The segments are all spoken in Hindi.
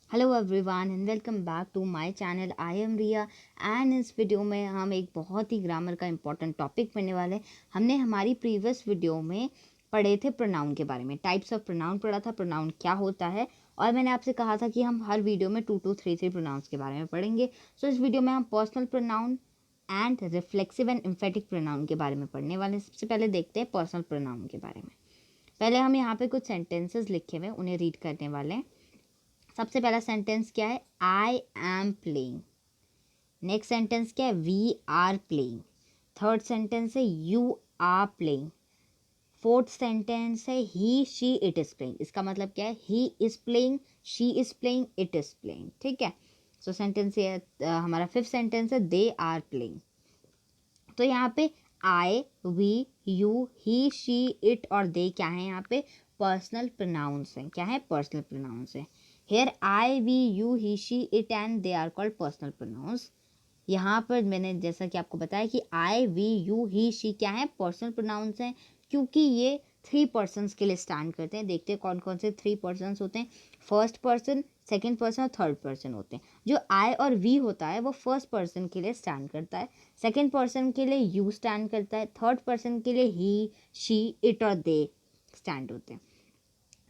Hello everyone and welcome back to my channel. I am Riya and इस वीडियो में हम एक बहुत ही ग्रामर का इंपॉर्टेंट टॉपिक पढ़ने वाले हैं। हमने हमारी प्रीवियस वीडियो में पढ़े थे प्रोनाउन के बारे में, टाइप्स ऑफ प्रोनाउन पढ़ा था, प्रोनाउन क्या होता है, और मैंने आपसे कहा था कि हम हर वीडियो में 2 to 3 प्रोनाउंस के बारे में पढ़ेंगे। सो इस वीडियो में हम personal pronoun and reflexive and emphatic pronoun के बारे में पढ़ने वाले हैं। सबसे पहले देखते हैं पर्सनल प्रोनाउन के बारे में। पहले हम यहाँ पे कुछ सेंटेंसेस लिखे हुए उन्हें रीड करने वाले हैं। सबसे पहला सेंटेंस क्या है? I am playing. Next sentence क्या है? We are playing. Third sentence है you are playing. Fourth sentence है he she it is playing. इसका मतलब क्या है? He is playing, she is playing, it is playing. ठीक है। सो सेंटेंस ये हमारा फिफ्थ सेंटेंस है दे आर प्लेइंग। तो यहाँ पे I, we, you, he, she, it और दे क्या है? यहाँ पे पर्सनल प्रोनाउंस हैं। क्या है? पर्सनल प्रोनाउंस हैं। Here I, we, you, he, she, it and they are called personal pronouns. यहाँ पर मैंने जैसा कि आपको बताया कि I, we, you, he, she क्या है? पर्सनल प्रोनाउंस हैं, क्योंकि ये 3 पर्सन्स के लिए स्टैंड करते हैं। देखते हैं कौन कौन से 3 पर्सन्स होते हैं। फर्स्ट पर्सन, सेकेंड पर्सन और थर्ड पर्सन होते हैं। जो आई और वी होता है वो फर्स्ट पर्सन के लिए स्टैंड करता है, सेकेंड पर्सन के लिए यू स्टैंड करता है, थर्ड पर्सन के लिए ही, शी, इट और दे स्टैंड होते हैं।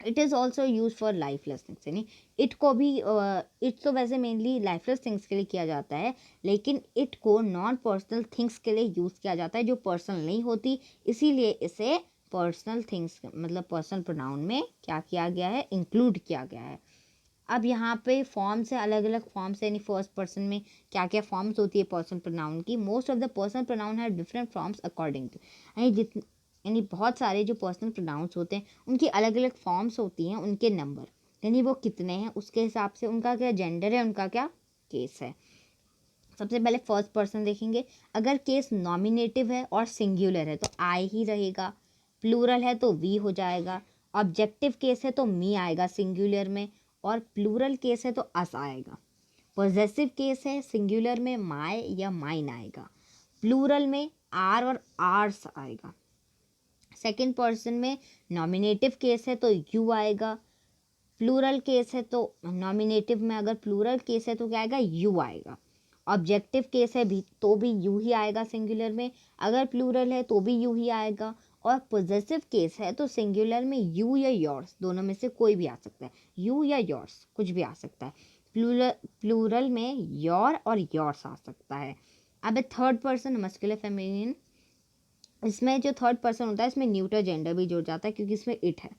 It is also use for lifeless things, यानी इट को भी इट तो वैसे मेनली लाइफलेस थिंग्स के लिए किया जाता है, लेकिन इट को नॉन पर्सनल थिंग्स के लिए यूज़ किया जाता है जो पर्सनल नहीं होती, इसीलिए इसे पर्सनल थिंग्स मतलब पर्सनल प्रोनाउन में क्या किया गया है? इंक्लूड किया गया है। अब यहाँ पे फॉर्म्स है, अलग अलग फॉर्म्स है, यानी फर्स्ट पर्सन में क्या क्या फॉर्म्स होती है पर्सनल प्रोनाउन की। Most of the personal pronoun have different forms according to, यानी बहुत सारे जो पर्सनल प्रोनाउंस होते हैं उनकी अलग अलग फॉर्म्स होती हैं, उनके नंबर, यानी वो कितने हैं उसके हिसाब से उनका क्या जेंडर है, उनका क्या केस है। सबसे पहले फर्स्ट पर्सन देखेंगे। अगर केस नॉमिनेटिव है और सिंगुलर है तो आई ही रहेगा, प्लूरल है तो वी हो जाएगा, ऑब्जेक्टिव केस है तो मी आएगा सिंगुलर में, और प्लूरल केस है तो अस आएगा। पॉजेसिव केस है, सिंगुलर में माय या माइन आएगा, प्लूरल में आर और आर्स आएगा। सेकेंड पर्सन में नॉमिनेटिव केस है तो यू आएगा, प्लूरल केस है तो नॉमिनेटिव में अगर प्लूरल केस है तो क्या आएगा? यू आएगा। ऑब्जेक्टिव केस है भी तो भी यू ही आएगा सिंगुलर में, अगर प्लूरल है तो भी यू ही आएगा, और पॉजेसिव केस है तो सिंगुलर में यू या योर्स दोनों में से कोई भी आ सकता है, यू या योर्स कुछ भी आ सकता है। प्लूरल में योर और योर्स आ सकता है। अब थर्ड पर्सन मस्कुलर फेमिनिन, इसमें जो थर्ड पर्सन होता है इसमें न्यूटर जेंडर भी जुड़ जाता है, क्योंकि इसमें इट है,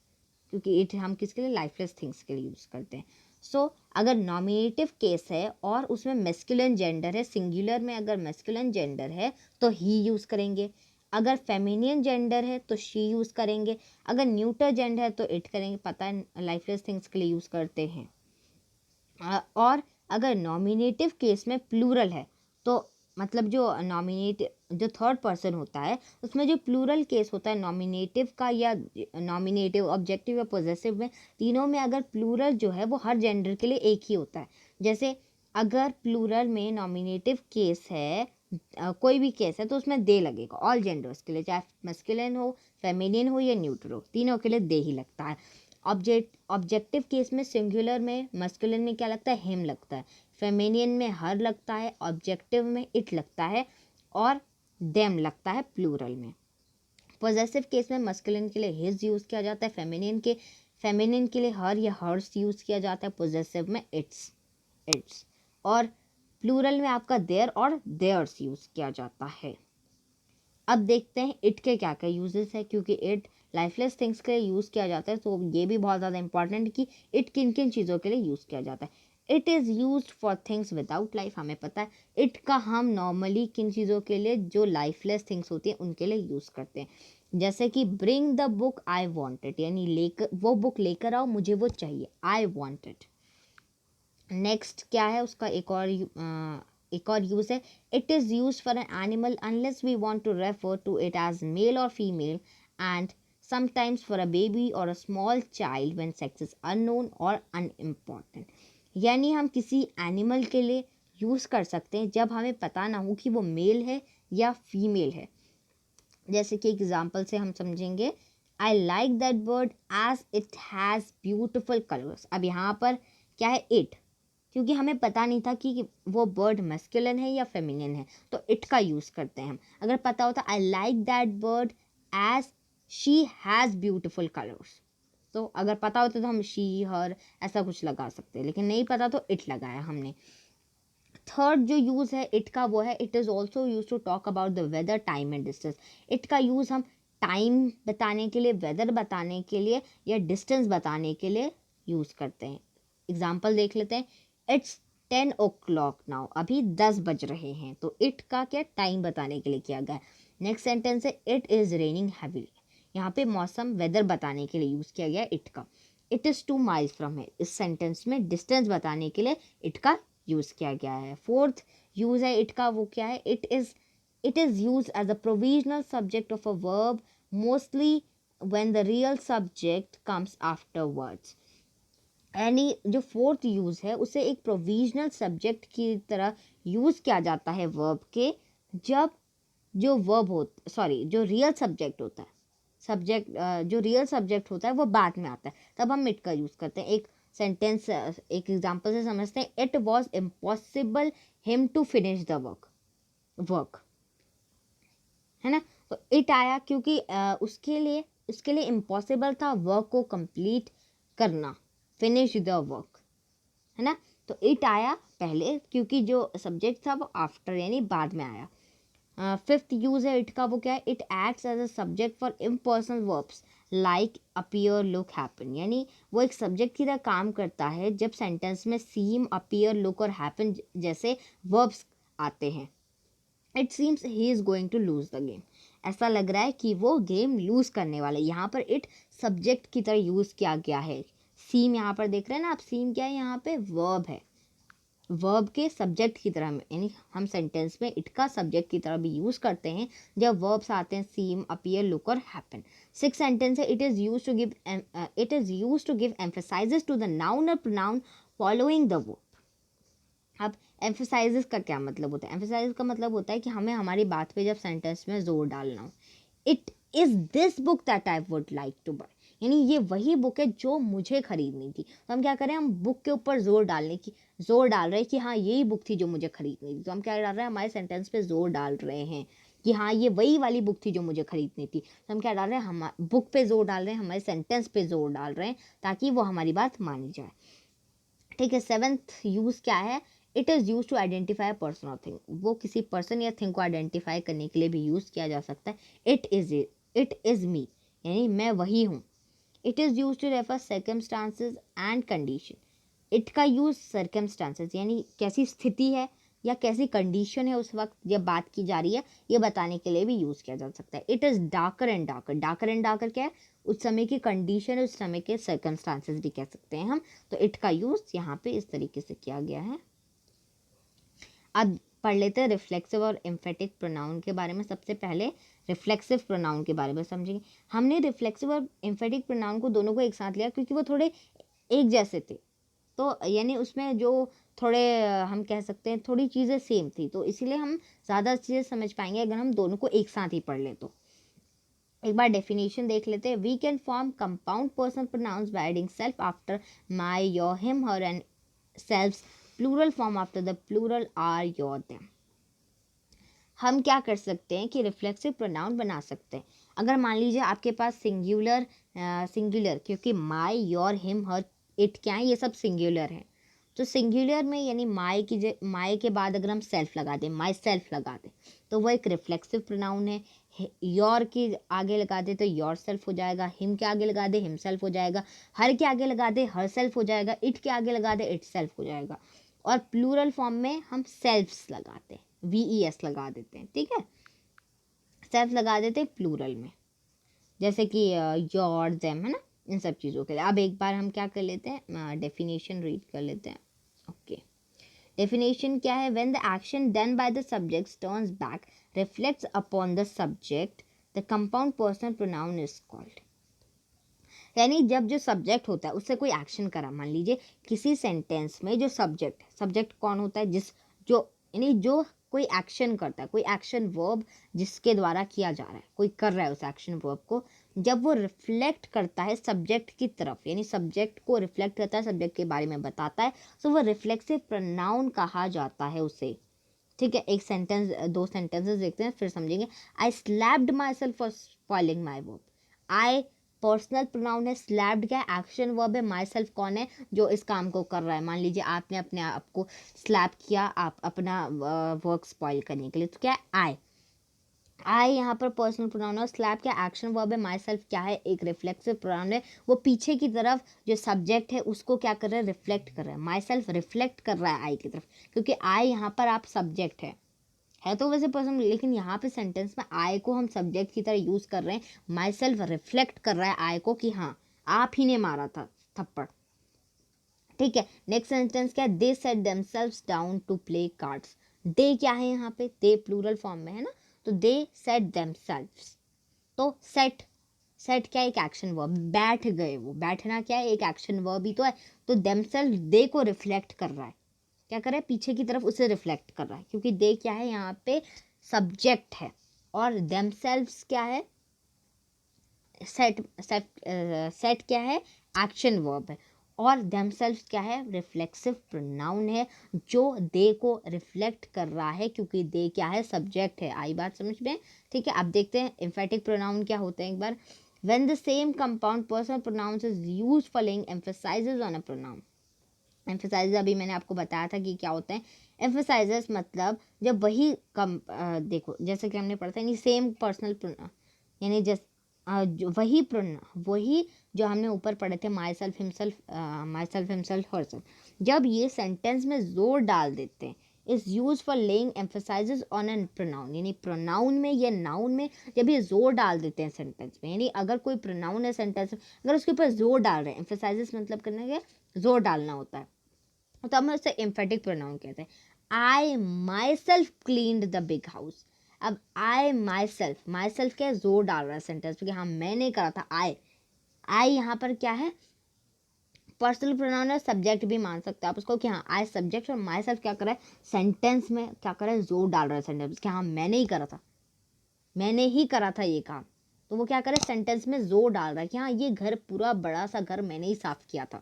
क्योंकि इट हम किसके लिए? लाइफलेस थिंग्स के लिए यूज़ करते हैं। सो अगर नॉमिनेटिव केस है और उसमें मेस्कुलिन जेंडर है, सिंगुलर में अगर मेस्कुलिन जेंडर है तो ही यूज़ करेंगे, अगर फेमिनियन जेंडर है तो शी यूज़ करेंगे, अगर न्यूटर जेंडर है तो इट करेंगे। पता है लाइफलेस थिंग्स के लिए यूज़ करते हैं। और अगर नॉमिनेटिव केस में प्लूरल है तो मतलब जो थर्ड पर्सन होता है उसमें जो प्लूरल केस होता है नॉमिनेटिव का, या नॉमिनेटिव, ऑब्जेक्टिव या पॉजेसिव में, तीनों में अगर प्लूरल जो है वो हर जेंडर के लिए एक ही होता है। जैसे अगर प्लूरल में नॉमिनेटिव केस है, कोई भी केस है तो उसमें दे लगेगा ऑल जेंडर्स के लिए, चाहे मस्कुलिन हो, फेमिनिन हो या न्यूट्रल हो, तीनों के लिए दे ही लगता है। ऑब्जेक्टिव केस में सिंगुलर में मस्कुलिन में क्या लगता है? हिम लगता है, फेमिनियन में हर लगता है, ऑब्जेक्टिव में इट लगता है, और देम लगता है प्लूरल में। पॉजेसिव केस में मस्कुलिन के लिए हिज यूज़ किया जाता है, फेमिनिन के लिए हर या हर्स यूज़ किया जाता है, पॉजेसिव में इट्स, और प्लूरल में आपका देयर और देयर्स यूज़ किया जाता है। अब देखते हैं इट के क्या क्या यूजेस है, क्योंकि इट लाइफलेस थिंग्स के लिए यूज़ किया जाता है, तो ये भी बहुत ज़्यादा इंपॉर्टेंट है कि इट किन किन चीज़ों के लिए यूज़ किया जाता है। It is use for things without life, हमें पता है इट का हम नॉर्मली किन चीज़ों के लिए जो लाइफलेस थिंग्स होती हैं उनके लिए यूज़ करते हैं। जैसे कि bring the book I want यानी लेकर वो बुक लेकर आओ, मुझे वो चाहिए, आई वॉन्ट इट। नेक्स्ट क्या है उसका एक और यूज़ है, it is use for an animal unless we want to refer to it as male और female, and sometimes for a baby और a small child when sex is unknown और अनइम्पॉर्टेंट। यानी हम किसी एनिमल के लिए यूज़ कर सकते हैं जब हमें पता ना हो कि वो मेल है या फीमेल है। जैसे कि एग्जाम्पल से हम समझेंगे, I like that bird as it has beautiful colours. अब यहाँ पर क्या है? इट, क्योंकि हमें पता नहीं था कि वो बर्ड मैस्कुलिन है या फेमिनिन है, तो इट का यूज़ करते हैं हम। अगर पता होता I like that bird as she has beautiful colours, तो अगर पता होता तो हम शी हर ऐसा कुछ लगा सकते हैं, लेकिन नहीं पता तो इट लगाया हमने। थर्ड जो यूज़ है इट का वो है it is also use to talk about the weather, time and distance. It का यूज़ हम टाइम बताने के लिए, वेदर बताने के लिए या डिस्टेंस बताने के लिए यूज़ करते हैं। एग्जाम्पल देख लेते हैं। इट्स 10 o'clock नाउ, अभी 10 बज रहे हैं, तो इट का क्या टाइम बताने के लिए किया गया है। नेक्स्ट सेंटेंस है इट इज़ रेनिंग हैवीली, यहाँ पे मौसम वेदर बताने के लिए यूज़ किया गया इट का। इट इज़ 2 miles फ्रॉम है, इस सेंटेंस में डिस्टेंस बताने के लिए इट का यूज़ किया गया है। फोर्थ यूज़ है इट का, वो क्या है, it is use as a provisional subject of a verb mostly when the real subject comes afterwards. यानी जो फोर्थ यूज़ है उसे एक प्रोविजनल सब्जेक्ट की तरह यूज़ किया जाता है वर्ब के, जब जो वर्ब हो सॉरी जो रियल सब्जेक्ट होता है, जो रियल सब्जेक्ट होता है वो बाद में आता है, तब हम इट का यूज़ करते हैं। एक सेंटेंस एक एग्जांपल से समझते हैं। It was impossible him to finish the work, है ना। तो इट आया क्योंकि उसके लिए इम्पॉसिबल था वर्क को कंप्लीट करना, फिनिश द वर्क, है ना। तो इट आया पहले क्योंकि जो सब्जेक्ट था वो आफ्टर यानी बाद में आया। फिफ्थ यूज है इट का, वो क्या है, it acts as a subject for impersonal verbs like appear, look, happen. यानी वो एक सब्जेक्ट की तरह काम करता है जब सेंटेंस में सीम, अपीयर, लुक और हैपन जैसे वर्ब्स आते हैं। It seems he is going to lose the game, ऐसा लग रहा है कि वो गेम लूज करने वाला है। यहाँ पर इट सब्जेक्ट की तरह यूज किया गया है। सीम यहाँ पर देख रहे हैं ना आप, सीम क्या है, यहाँ पे वर्ब है, वर्ब के सब्जेक्ट की तरह, यानी हम सेंटेंस में इट का सब्जेक्ट की तरह भी यूज करते हैं जब वर्ब्स आते हैं सीम, अपीयर, लुक और हैपन। सिक्स सेंटेंस है it is use to give emphasizes to the noun और प्रोनाउन फॉलोइंग द वर्ब। अब एम्फेसाइजेस का क्या मतलब होता है? एम्फेसाइज का मतलब होता है कि हमें हमारी बात पे जब सेंटेंस में जोर डालना हो। It is this book that I would like to buy, यानी ये वही बुक है जो मुझे खरीदनी थी। तो हम क्या करें, हम बुक के ऊपर जोर डाल रहे हैं कि हाँ यही बुक थी जो मुझे खरीदनी थी। तो हम क्या डाल रहे हैं, हमारे सेंटेंस पे जोर डाल रहे हैं कि हाँ ये वही वाली बुक थी जो मुझे खरीदनी थी। तो हम क्या डाल रहे हैं, हम बुक पे जोर डाल रहे हैं, हमारे सेंटेंस पे जोर डाल रहे हैं ताकि वो हमारी बात मानी जाए। ठीक है। सेवेंथ यूज क्या है, it is use to identify a person और थिंग। वो किसी पर्सन या थिंग को आइडेंटिफाई करने के लिए भी यूज किया जा सकता है। इट इज़ मी, यानी मैं वही हूँ। It is use to refer circumstances and condition. It का यूज सर्कमस्टांसेस यानी कैसी स्थिति है या कैसी कंडीशन है उस वक्त जब बात की जा रही है, ये बताने के लिए भी यूज किया जा सकता है। It is darker and darker, darker and darker क्या है, उस समय की कंडीशन है, उस समय के सर्कमस्टांसेस भी कह सकते हैं हम। तो इट का यूज यहाँ पे इस तरीके से किया गया है। अब पढ़ लेते हैं रिफ्लेक्सिव और एम्फेटिक प्रोनाउन के बारे में। सबसे पहले रिफ्लेक्सिव प्रोनाउन के बारे में समझेंगे। हमने रिफ्लेक्सिव और एम्फेटिक प्रोनाउन को दोनों को एक साथ लिया क्योंकि वो थोड़े एक जैसे थे, तो यानी उसमें जो थोड़े हम कह सकते हैं थोड़ी चीज़ें सेम थी, तो इसीलिए हम ज़्यादा चीज़ें समझ पाएंगे अगर हम दोनों को एक साथ ही पढ़ लें। तो एक बार डेफिनेशन देख लेते हैं। We can form compound personal pronouns by adding self after my, your, him, her and selfs, plural form after the plural our, your, them. हम क्या कर सकते हैं कि रिफ्लेक्सिव प्रोनाउन बना सकते हैं। अगर मान लीजिए आपके पास सिंगुलर क्योंकि माई, योर, हिम, हर, इट क्या है, ये सब सिंगुलर है। तो सिंगुलर में यानी माई के बाद अगर हम सेल्फ लगा दें, माई सेल्फ लगा दें, तो वो एक रिफ्लेक्सिव प्रोनाउन है। योर के आगे लगा दे तो योर सेल्फ हो जाएगा, हिम के आगे लगा दे हिम सेल्फ हो जाएगा, हर के आगे लगा दे हर सेल्फ हो जाएगा, इट के आगे लगा दे इट सेल्फ हो जाएगा। और प्लूरल फॉर्म में हम सेल्फ्स लगाते हैं, VES लगा देते हैं। ठीक है, सेल्फ लगा देते हैं प्लूरल में, जैसे कि योर, देम, है ना, इन सब चीज़ों के लिए। अब एक बार हम क्या कर लेते हैं, डेफिनेशन रीड कर लेते हैं। ओके, डेफिनेशन क्या है, when the action done by the subject turns back, reflects upon the subject, the compound personal pronoun is called. यानी जब जो सब्जेक्ट होता है उससे कोई एक्शन करा, मान लीजिए किसी सेंटेंस में जो सब्जेक्ट कौन होता है, यानी जो कोई एक्शन करता है, कोई एक्शन वर्ब जिसके द्वारा किया जा रहा है, कोई कर रहा है उस एक्शन वर्ब को, जब वो रिफ्लेक्ट करता है सब्जेक्ट की तरफ, यानी सब्जेक्ट को रिफ्लेक्ट करता है, सब्जेक्ट के बारे में बताता है, तो वो रिफ्लेक्सिव प्रोनाउन कहा जाता है उसे। ठीक है, एक सेंटेंस, दो सेंटेंसेस देखते हैं फिर समझेंगे। I slapped myself for spoiling my verb. I personal pronoun है, स्लैप्ड क्या है, एक्शन वर्ब है, माई सेल्फ कौन है जो इस काम को कर रहा है। मान लीजिए आपने अपने आप को स्लैप किया, आप अपना वर्क स्पॉइल करने के लिए, तो क्या है आई यहाँ पर पर्सनल प्रोनाउन है, स्लैप क्या एक्शन वर्ब है, माई सेल्फ क्या है एक रिफ्लेक्सिव प्रोनाउन है, वो पीछे की तरफ जो सब्जेक्ट है उसको क्या कर रहा है, रिफ्लेक्ट कर रहा है। माई सेल्फ रिफ्लेक्ट कर रहा है आई की तरफ, क्योंकि आई यहाँ पर आप सब्जेक्ट है तो वैसे पर्सन, लेकिन यहाँ पे सेंटेंस में आई को हम सब्जेक्ट की तरह यूज कर रहे हैं। माई सेल्फ रिफ्लेक्ट कर रहा है आई को कि हाँ आप ही ने मारा था थप्पड़। ठीक है, नेक्स्ट सेंटेंस क्या है, they set themselves down to play cards. They क्या है यहाँ पे, दे प्लूरल फॉर्म में है ना, तो दे सेट देमसेल्व्स, तो सेट, सेट क्या है, एक एक्शन वर्ब, बैठ गए, वो बैठना क्या है, एक एक्शन वर्ब ही तो है। तो देमसेल्व दे को रिफ्लेक्ट कर रहा है, क्या कर रहा है, पीछे की तरफ उसे रिफ्लेक्ट कर रहा है, क्योंकि दे क्या है यहाँ पे सब्जेक्ट है, और देमसेल्व्स क्या है, सेट सेट सेट क्या है, एक्शन वर्ब है, और देमसेल्व्स क्या है, रिफ्लेक्सिव प्रोनाउन है जो दे को रिफ्लेक्ट कर रहा है, क्योंकि दे क्या है, सब्जेक्ट है। आई बात समझ में। ठीक है, अब देखते हैं एम्फेटिक प्रोनाउन क्या होते हैं एक बार। When the same compound personal pronouns is used for laying emphasises on a pronoun. Emphasise अभी मैंने आपको बताया था कि क्या होते हैं एम्फसाइजेस, मतलब जब वही देखो जैसे कि हमने पढ़ा था, यानी सेम पर्सनल प्रोनाउन, यानी वही जो हमने ऊपर पढ़े थे, माई सेल्फ हिमसेल्फ हरसेल्फ, जब ये सेंटेंस में जोर डाल देते हैं, is use for laying emphasises on an pronoun, यानी प्रोनाउन में या नाउन में जब ये जोर डाल देते हैं सेंटेंस में, यानी अगर कोई प्रोनाउन है सेंटेंस में, अगर उसके ऊपर जोर डाल रहे हैं, एम्फसाइजेस मतलब करने के जोर डालना होता है, तो हम उसे एम्फेटिक प्रोनाउन कहते हैं। I myself cleaned the big house. अब आई माई सेल्फ क्या है, जोर डाल रहा है सेंटेंस पे कि हाँ मैंने करा था। आई यहाँ पर क्या है, पर्सनल प्रोनाउन है, सब्जेक्ट भी मान सकते हैं आप उसको कि हाँ आई सब्जेक्ट, और माई सेल्फ क्या कर रहा है, सेंटेंस में क्या कर रहा है, जोर डाल रहा है सेंटेंस कि हाँ मैंने ही करा था, मैंने ही करा था ये काम। तो वो क्या करे, सेंटेंस में जोर डाल रहा है कि हाँ ये घर, पूरा बड़ा सा घर मैंने ही साफ किया था।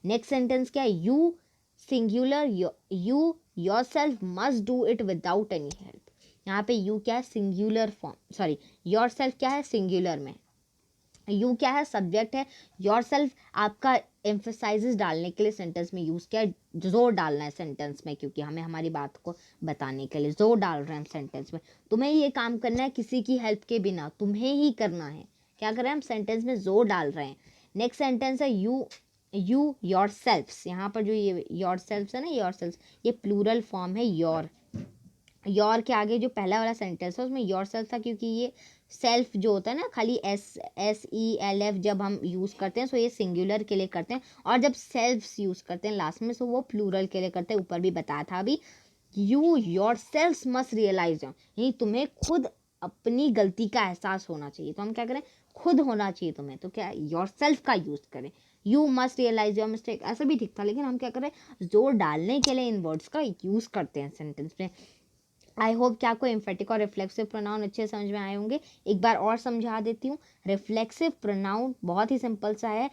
नेक्स्ट सेंटेंस क्या है, you singular, you yourself must do it without any help. यहाँ पे यू क्या है, सिंगुलर फॉर्म, सॉरी योरसेल्फ क्या है, सिंगुलर में, यू क्या है, सब्जेक्ट है, योरसेल्फ आपका एम्फसाइजेस डालने के लिए सेंटेंस में यूज किया है, जोर डालना है सेंटेंस में, क्योंकि हमें हमारी बात को बताने के लिए जोर डाल रहे हैं हम सेंटेंस में। तुम्हें ये काम करना है किसी की हेल्प के बिना, तुम्हें ही करना है, क्या कर रहे हैं हम, सेंटेंस में जोर डाल रहे हैं। नेक्स्ट सेंटेंस है यू योर सेल्फ्स। यहाँ पर जो ये योर सेल्फ्स है ना, योर सेल्फ्स ये प्लूरल फॉर्म है, योर के आगे जो पहला वाला सेंटेंस है उसमें योर सेल्फ था, क्योंकि ये सेल्फ जो होता है ना, खाली SELF जब हम यूज़ करते हैं तो ये सिंगुलर के लिए करते हैं, और जब सेल्फ्स यूज़ करते हैं लास्ट में तो वो प्लूरल के लिए करते हैं। ऊपर भी बताया था अभी, you your self must realize, यानी तुम्हें खुद अपनी गलती का एहसास होना चाहिए। तो हम क्या करें, खुद होना चाहिए तुम्हें, तो क्या योर सेल्फ का यूज़ करें, you must realize your mistake, ऐसा भी ठीक था, लेकिन हम क्या करें, जोर डालने के लिए इन वर्ड्स का यूज़ करते हैं सेंटेंस में। आई होप कि आपको एम्फेटिक और रिफ्लेक्सिव प्रोनाउन अच्छे समझ में आए होंगे। एक बार और समझा देती हूँ। रिफ्लेक्सिव प्रोनाउन बहुत ही सिंपल सा है,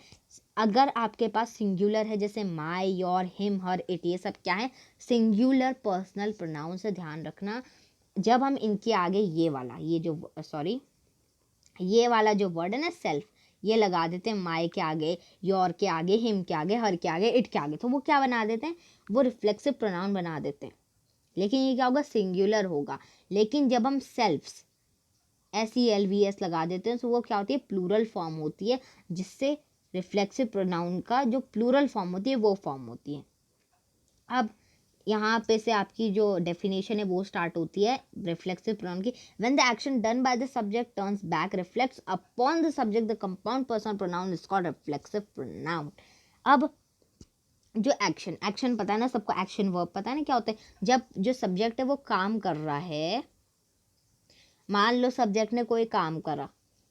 अगर आपके पास सिंगुलर है जैसे माई, योर, हिम, हर, इट, ये सब क्या है, सिंगुलर पर्सनल प्रोनाउन से ध्यान रखना। जब हम इनके आगे ये वाला जो वर्ड है ना सेल्फ, ये लगा देते हैं माई के आगे, योर के आगे, हिम के आगे, हर के आगे, इट के आगे, तो वो क्या बना देते हैं, वो रिफ्लेक्सिव प्रोनाउन बना देते हैं। लेकिन ये क्या होगा, सिंगुलर होगा। लेकिन जब हम सेल्फ्स SELVS लगा देते हैं तो वो क्या होती है, प्लूरल फॉर्म होती है, जिससे रिफ्लेक्सिव प्रोनाउन का जो प्लूरल फॉर्म होती है वो फॉर्म होती है। अब यहाँ पे से आपकी जो डेफिनेशन है वो स्टार्ट होती है रिफ्लेक्सिव प्रोनाउन की। When the action done by the subject turns back reflects upon the subject the compound personal pronoun is called reflexive pronoun. अब जो एक्शन पता है ना सबको, एक्शन वर्ब पता है ना क्या होता है, जब जो सब्जेक्ट है वो काम कर रहा है, मान लो सब्जेक्ट ने कोई काम करा,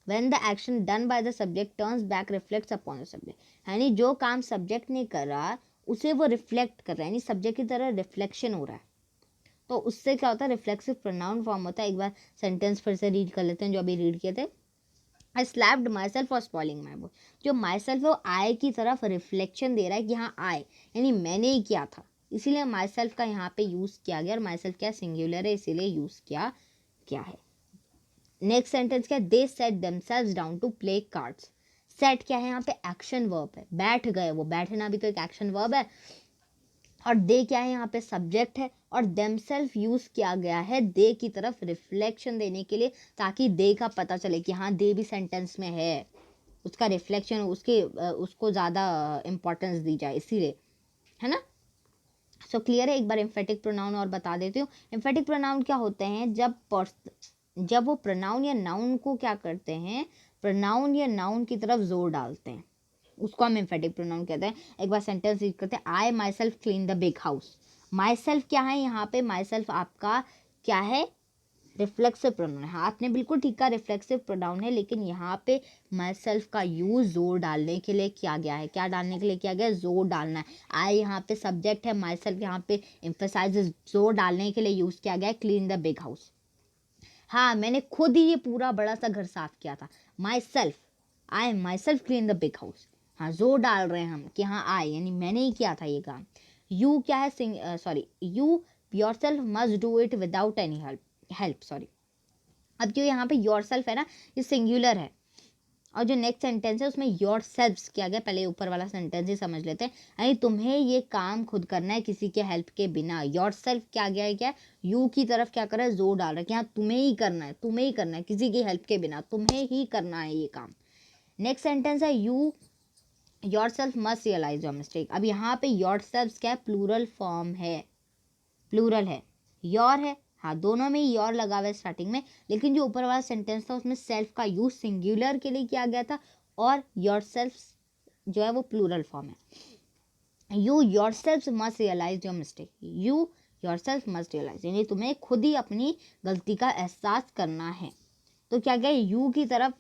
when the action done by the subject turns back reflects upon the subject, यानी जो काम सब्जेक्ट ने करा उसे वो रिफ्लेक्ट कर रहा है, यानी सब्जेक्ट की तरह रिफ्लेक्शन हो रहा है, तो उससे क्या होता है, रिफ्लेक्सिव प्रोनाउन फॉर्म होता है। एक बार सेंटेंस फिर से रीड कर लेते हैं जो अभी रीड किए थे। I slapped myself for spoiling my book. जो माई सेल्फ है वो आई की तरफ रिफ्लेक्शन दे रहा है कि हाँ आई यानी मैंने ही किया था, इसीलिए माई सेल्फ का यहाँ पे यूज़ किया गया, और माई सेल्फ क्या सिंगुलर है इसीलिए यूज़ किया क्या है। नेक्स्ट सेंटेंस क्या, they set themselves down to play cards. Set क्या है यहाँ पे, एक्शन वर्ब है, बैठ गए, वो बैठना भी तो एक एक्शन वर्ब है। और दे क्या है यहाँ पे, सब्जेक्ट है, और देमसेल्फ यूज किया गया है दे की तरफ रिफ्लेक्शन देने के लिए, ताकि दे का पता चले कि हाँ दे भी सेंटेंस में है, उसका रिफ्लेक्शन उसको ज़्यादा इंपॉर्टेंस दी जाए, इसीलिए, है ना। सो क्लियर है। एक बार एम्फेटिक प्रोनाउन और बता देती हूँ। एम्फेटिक प्रोनाउन क्या होते हैं, जब वो प्रोनाउन या नाउन को क्या करते हैं, प्रोनाउन या नाउन की तरफ जोर डालते हैं, उसको हम एम्फेटिक प्रोनाउन कहते हैं। एक बार सेंटेंस रीड करते हैं, I myself clean the big house. Myself क्या है यहाँ पे, माई सेल्फ आपका क्या है, रिफ्लेक्सिव प्रोनाउन है। हाँ, आपने बिल्कुल ठीक कहा, रिफ्लेक्सिव प्रोनाउन है, लेकिन यहाँ पे माई सेल्फ का यूज जोर डालने के लिए किया गया है। क्या डालने के लिए किया गया है, जोर डालना है। आई यहाँ पे सब्जेक्ट है, माई सेल्फ यहाँ पे एम्फेसाइज, जोर डालने के लिए यूज किया गया है क्लीन द बिग हाउस। हाँ, मैंने खुद ही ये पूरा बड़ा सा घर साफ किया था। My self, I myself clean the big house. हाँ, जोर डाल रहे हैं हम कि हाँ आई यानी मैंने ही किया था ये काम। यू क्या है, sorry, you your self must do it without any help sorry. अब जो यहाँ पे योर सेल्फ है ना, ये सिंगुलर है, और जो नेक्स्ट सेंटेंस है उसमें योर सेल्फ्स किया गया। पहले ऊपर वाला सेंटेंस ही समझ लेते हैं, यानी तुम्हें ये काम खुद करना है किसी के हेल्प के बिना। योर सेल्फ क्या गया है, क्या यू की तरफ क्या कर रहा है, जोर डाल रहा है कि हाँ तुम्हें ही करना है, तुम्हें ही करना है, किसी की हेल्प के बिना तुम्हें ही करना है ये काम। नेक्स्ट सेंटेंस है you your self must realize your mistake. अब यहाँ पे योर सेल्फ क्या है, प्लूरल फॉर्म है, प्लूरल है, योर है, हाँ दोनों में ही योर लगा हुआ है स्टार्टिंग में, लेकिन जो ऊपर वाला सेंटेंस था उसमें सेल्फ का यूज सिंगुलर के लिए किया गया था, और योर सेल्फ जो है वो प्लूरल फॉर्म है। You your self must realize your mistake, you your self must realize यानी तुम्हें खुद ही अपनी गलती का एहसास करना है। तो क्या क्या यू की तरफ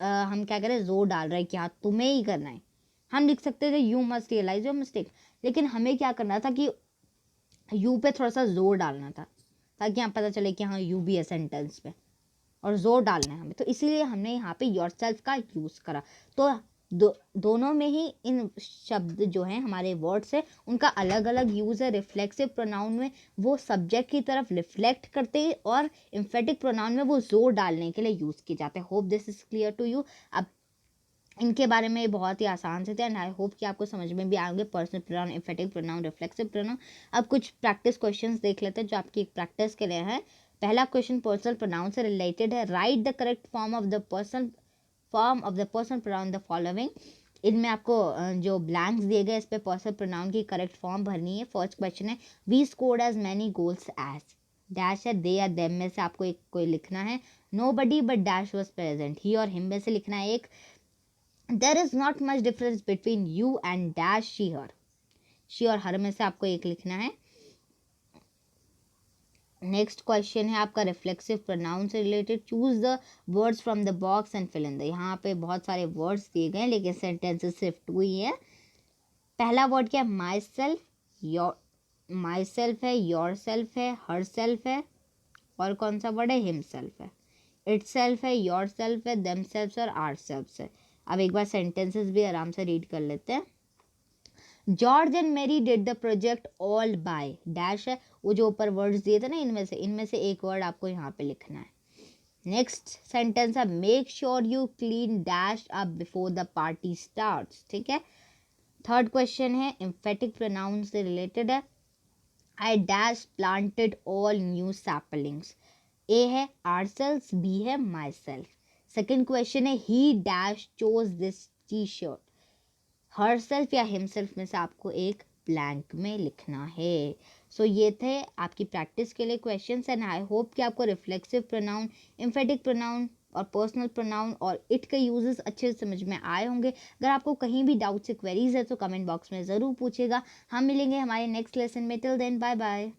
हम क्या करें, जोर डाल रहे हैं कि हाँ तुम्हें ही करना है। हम लिख सकते थे you must realize your mistake, लेकिन हमें क्या करना था कि यू पे थोड़ा सा जोर डालना था, ताकि यहाँ पता चले कि हाँ यू भी है सेंटेंस पे, और जोर डालना है हमें, तो इसीलिए हमने यहाँ पे योरसेल्फ का यूज़ करा। तो दोनों में ही इन शब्द जो हैं हमारे वर्ड्स है उनका अलग अलग यूज़ है। रिफ्लेक्सिव प्रोनाउन में वो सब्जेक्ट की तरफ रिफ्लेक्ट करते हैं, और एम्फेटिक प्रोनाउन में वो जोर डालने के लिए यूज़ किए जाते हैं। Hope this is clear to you. अब इनके बारे में बहुत ही आसान से थे, एंड आई होप कि आपको समझ में भी आएंगे, personal pronoun, emphatic pronoun, reflexive pronoun. अब कुछ प्रैक्टिस क्वेश्चंस देख लेते हैं जो आपकी प्रैक्टिस के लिए है। पहला क्वेश्चन पर्सनल प्रोनाउन से रिलेटेड है। Write the correct form of the personal pronoun the following. इनमें आपको जो ब्लैंक्स दिए गए इस पे पर्सनल प्रोनाउन की करेक्ट फॉर्म भरनी है। फर्स्ट क्वेश्चन है, we scored as many goals as dash है, दे या देम में से आपको एक कोई लिखना है। Nobody but dash was present, he और हिम में से लिखना है एक। There is not much difference between you and dash she her, she और हर में से आपको एक लिखना है। नेक्स्ट क्वेश्चन है आपका रिफ्लेक्सिव प्रोनाउन से related. Choose the words from the box and fill in the. यहाँ पे बहुत सारे वर्ड्स दिए गए हैं लेकिन सेंटेंसेस सिर्फ 2 ही है। पहला वर्ड क्या है, my self, your, my self है, योर सेल्फ है, हर सेल्फ है, और कौन सा वर्ड है, हिम सेल्फ है। इट सेल्फ है, योर सेल्फ है, देम सेल्फ और आर सेल्फ है। अब एक बार सेंटेंसेस भी आराम से रीड कर लेते हैं। जॉर्ज एंड मेरी did the project all by dash है, वो जो ऊपर वर्ड्स दिए थे ना इनमें से एक वर्ड आपको यहाँ पे लिखना है। नेक्स्ट सेंटेंस है, make sure you clean dash up before the party starts, ठीक है। थर्ड क्वेश्चन है एम्फेटिक प्रोनाउन से रिलेटेड है। I dash planted all new saplings, A है आर सेल्फ, बी है माई सेल्फ। सेकेंड क्वेश्चन है, ही dash chose this T shirt, her self या हिमसेल्फ में से आपको एक ब्लैंक में लिखना है। सो ये थे आपकी प्रैक्टिस के लिए क्वेश्चंस, एंड आई होप कि आपको रिफ्लेक्सिव प्रोनाउन, एम्फेटिक प्रोनाउन और पर्सनल प्रोनाउन और इट के यूजेस अच्छे से समझ में आए होंगे। अगर आपको कहीं भी डाउट्स या क्वेरीज है तो कमेंट बॉक्स में ज़रूर पूछेगा। हम मिलेंगे हमारे नेक्स्ट लेसन में। Till then bye bye.